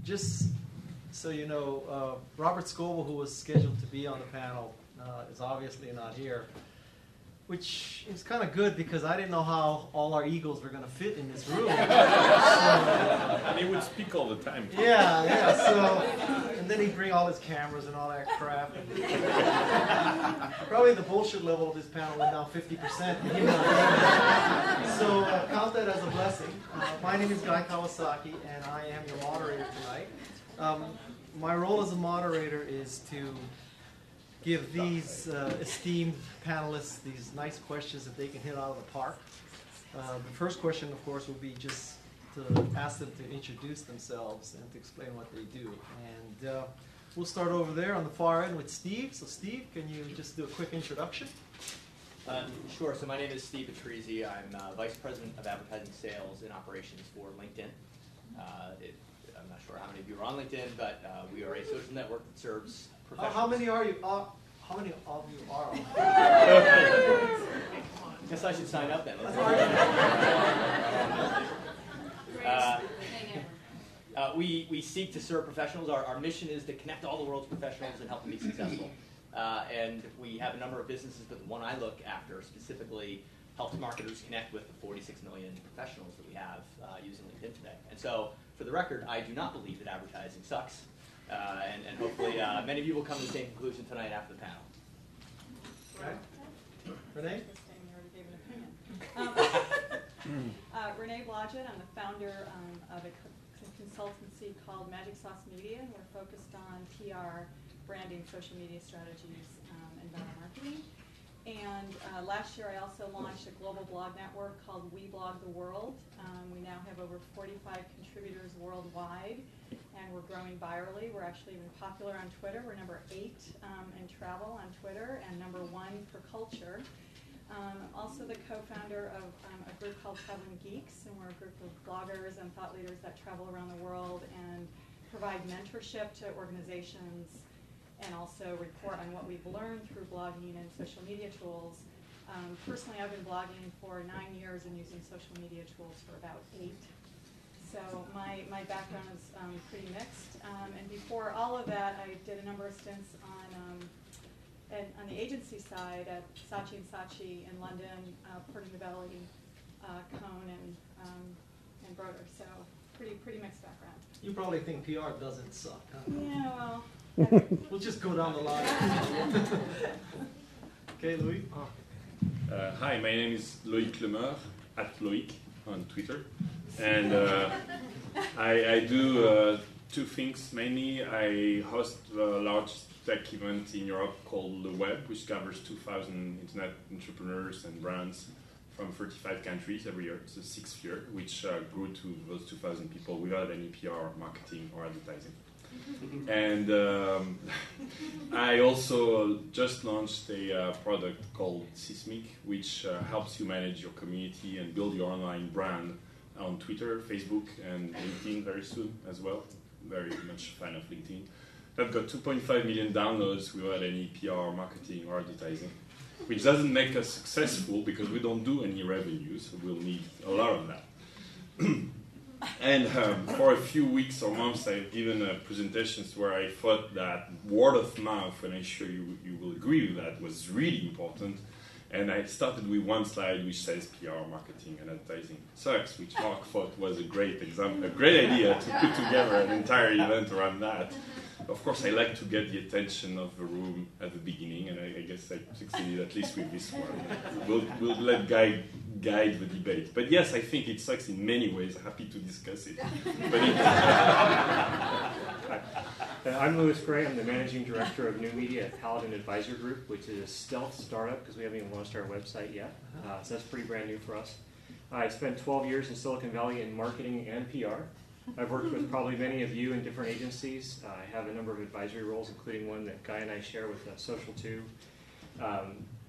Just so you know, Robert Scoble, who was scheduled to be on the panel, is obviously not here, which is kind of good because I didn't know how all our egos were going to fit in this room. And he would speak all the time. Yeah. So, and then he'd bring all his cameras and all that crap. Probably the bullshit level of this panel went down 50%. So count that as a blessing. My name is Guy Kawasaki, and I am your moderator tonight. My role as a moderator is to give these esteemed panelists these nice questions that they can hit out of the park. The first question, of course, will be just to ask them to introduce themselves and to explain what they do. And we'll start over there on the far end with Steve. So Steve, can you just do a quick introduction? Sure. So my name is Steve Patrizzi. I'm Vice President of Advertising Sales and Operations for LinkedIn. I'm not sure how many of you are on LinkedIn, but we are a social network that serves professionals. How many are you? How many of you are on? Guess I should sign up then. We seek to serve professionals. Our mission is to connect all the world's professionals and help them be successful. And we have a number of businesses, but the one I look after specifically helps marketers connect with the 46 million professionals that we have using LinkedIn today. And so, for the record, I do not believe that advertising sucks. And hopefully many of you will come to the same conclusion tonight after the panel. Okay. Renee? Renee Blodgett. I'm the founder of a consultancy called Magic Sauce Media, and we're focused on PR, branding, social media strategies, and vendor marketing. And last year I also launched a global blog network called We Blog the World. We now have over 45 contributors worldwide, and we're growing virally. We're actually even popular on Twitter. We're number 8 in travel on Twitter and number 1 for culture. I'm also the co-founder of a group called Traveling Geeks, and we're a group of bloggers and thought leaders that travel around the world and provide mentorship to organizations and also report on what we've learned through blogging and social media tools. Personally, I've been blogging for 9 years and using social media tools for about 8. So my background is pretty mixed. And before all of that, I did a number of stints on the agency side at Saatchi & Saatchi in London, Porting the Valley, Cone, and Broder. So pretty mixed background. You probably think PR doesn't suck, huh? Yeah, well. We'll just go down the line. Okay, Louis. Hi, my name is Loïc Lemer, @Loïc on Twitter. And I do 2 things mainly. I host a large tech event in Europe called The Web, which covers 2,000 internet entrepreneurs and brands from 35 countries every year. It's the 6th year, which grew to those 2,000 people without any PR, marketing, or advertising. And I also just launched a product called Sismic, which helps you manage your community and build your online brand on Twitter, Facebook, and LinkedIn very soon as well. Very much a fan of LinkedIn. I've got 2.5 million downloads without any PR, marketing, or advertising, which doesn't make us successful because we don't do any revenue, so we'll need a lot of that. And for a few weeks or months, I've given presentations where I thought that word of mouth, and I'm sure you will agree with that, was really important. And I started with one slide which says PR, marketing, and advertising sucks, which Mark thought was a great example, a great idea to put together an entire event around that. Of course, I like to get the attention of the room at the beginning, and I guess I succeeded at least with this one. We'll let Guy guide the debate. But yes, I think it sucks in many ways. Happy to discuss it. But I'm Louis Gray. I'm the managing director of new media at Paladin Advisor Group, which is a stealth startup because we haven't even launched our website yet. So that's pretty brand new for us. I spent 12 years in Silicon Valley in marketing and PR. I've worked with probably many of you in different agencies. I have a number of advisory roles, including one that Guy and I share with Social 2.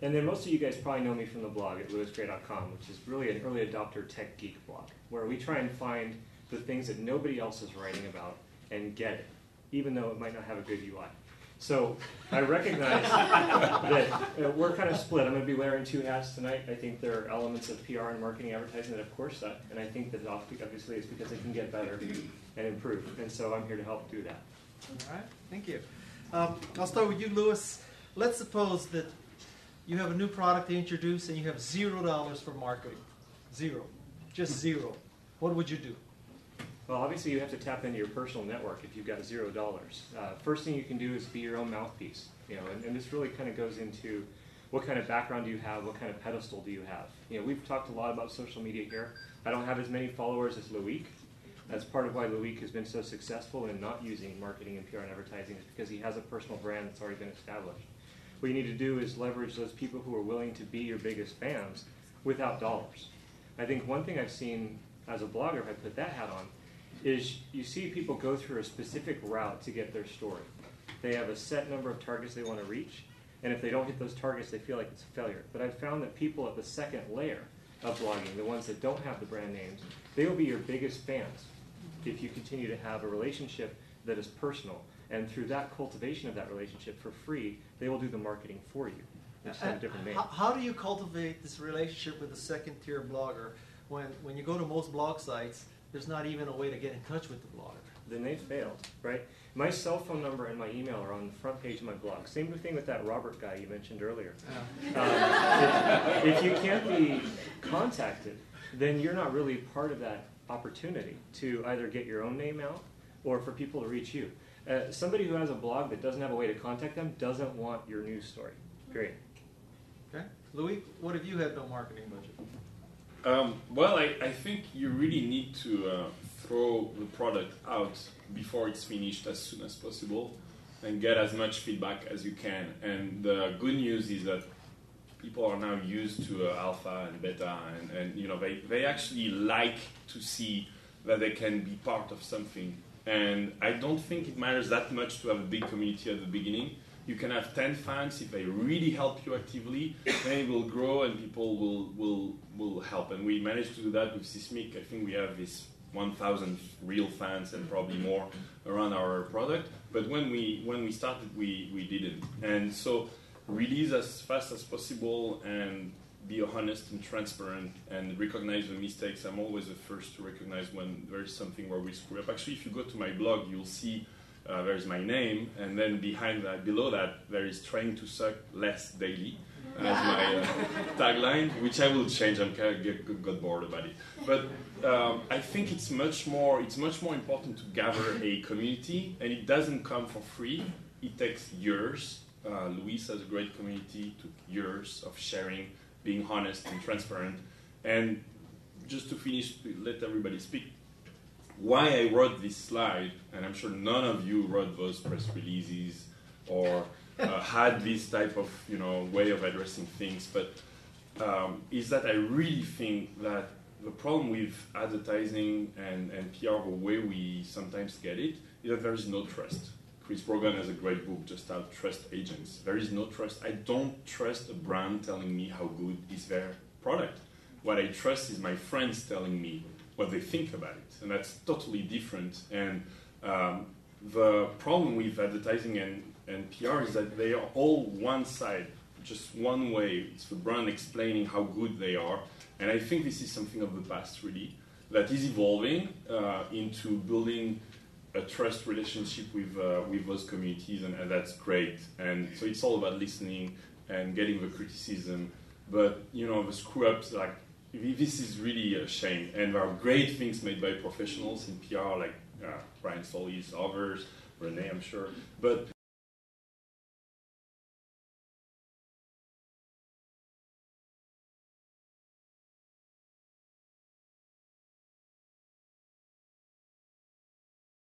And then most of you guys probably know me from the blog at louisgray.com, which is really an early adopter tech geek blog, where we try and find the things that nobody else is writing about and get it, even though it might not have a good UI. So I recognize that we're kind of split. I'm going to be wearing two hats tonight. I think there are elements of PR and marketing advertising that of course suck, and I think that obviously it's because it can get better and improve. And so I'm here to help do that. All right, thank you. I'll start with you, Louis. Let's suppose that you have a new product to introduce and you have $0 for marketing. Zero. Just zero. What would you do? Well, obviously you have to tap into your personal network if you've got $0. First thing you can do is be your own mouthpiece. And this really kind of goes into what kind of background do you have, what kind of pedestal do you have. We've talked a lot about social media here. I don't have as many followers as Loic. That's part of why Loic has been so successful in not using marketing and PR and advertising, is because he has a personal brand that's already been established. What you need to do is leverage those people who are willing to be your biggest fans without dollars. I think one thing I've seen as a blogger, if I put that hat on, is you see people go through a specific route to get their story. They have a set number of targets they want to reach, and if they don't hit those targets, they feel like it's a failure. But I've found that people at the second layer of blogging, the ones that don't have the brand names, they will be your biggest fans if you continue to have a relationship that is personal. And through that cultivation of that relationship for free, they will do the marketing for you. They just have a different name. How do you cultivate this relationship with a second-tier blogger when you go to most blog sites, there's not even a way to get in touch with the blogger? Then they failed, right? My cell phone number and my email are on the front page of my blog. Same thing with that Robert guy you mentioned earlier. If you can't be contacted, then you're not really part of that opportunity to either get your own name out or for people to reach you. Somebody who has a blog that doesn't have a way to contact them doesn't want your news story. Period. Okay. Louis, what if you had no marketing budget? Well, I think you really need to throw the product out before it's finished as soon as possible and get as much feedback as you can. And the good news is that people are now used to alpha and beta, and they actually like to see that they can be part of something. And I don't think it matters that much to have a big community at the beginning. You can have 10 fans. If they really help you actively, then it will grow and people will help. And we managed to do that with Sismic. I think we have this 1,000 real fans and probably more around our product. But when we started, we didn't. And so release as fast as possible and be honest and transparent and recognize the mistakes. I'm always the first to recognize when there's something where we screw up. Actually, if you go to my blog, you'll see there's my name, and then below that, there is trying to suck less daily as my tagline, which I will change. I'm kind of got bored about it. But I think it's much more important to gather a community, and it doesn't come for free. It takes years. Luis has a great community. Took years of sharing, being honest and transparent. And just to finish, to let everybody speak, why I wrote this slide, and I'm sure none of you wrote those press releases or had this type of way of addressing things, but is that I really think that the problem with advertising and PR, the way we sometimes get it, is that there is no trust. Chris Brogan has a great book just out, Trust Agents. There is no trust. I don't trust a brand telling me how good is their product. What I trust is my friends telling me what they think about it, and that's totally different. And the problem with advertising and PR is that they are all one side, just one way. It's the brand explaining how good they are, and I think this is something of the past, really, that is evolving into building a trust relationship with those communities, and that's great. And so it's all about listening and getting the criticism, but the screw-ups, like, this is really a shame. And there are great things made by professionals in PR, like Brian Stolly's, others, Renee, I'm sure. But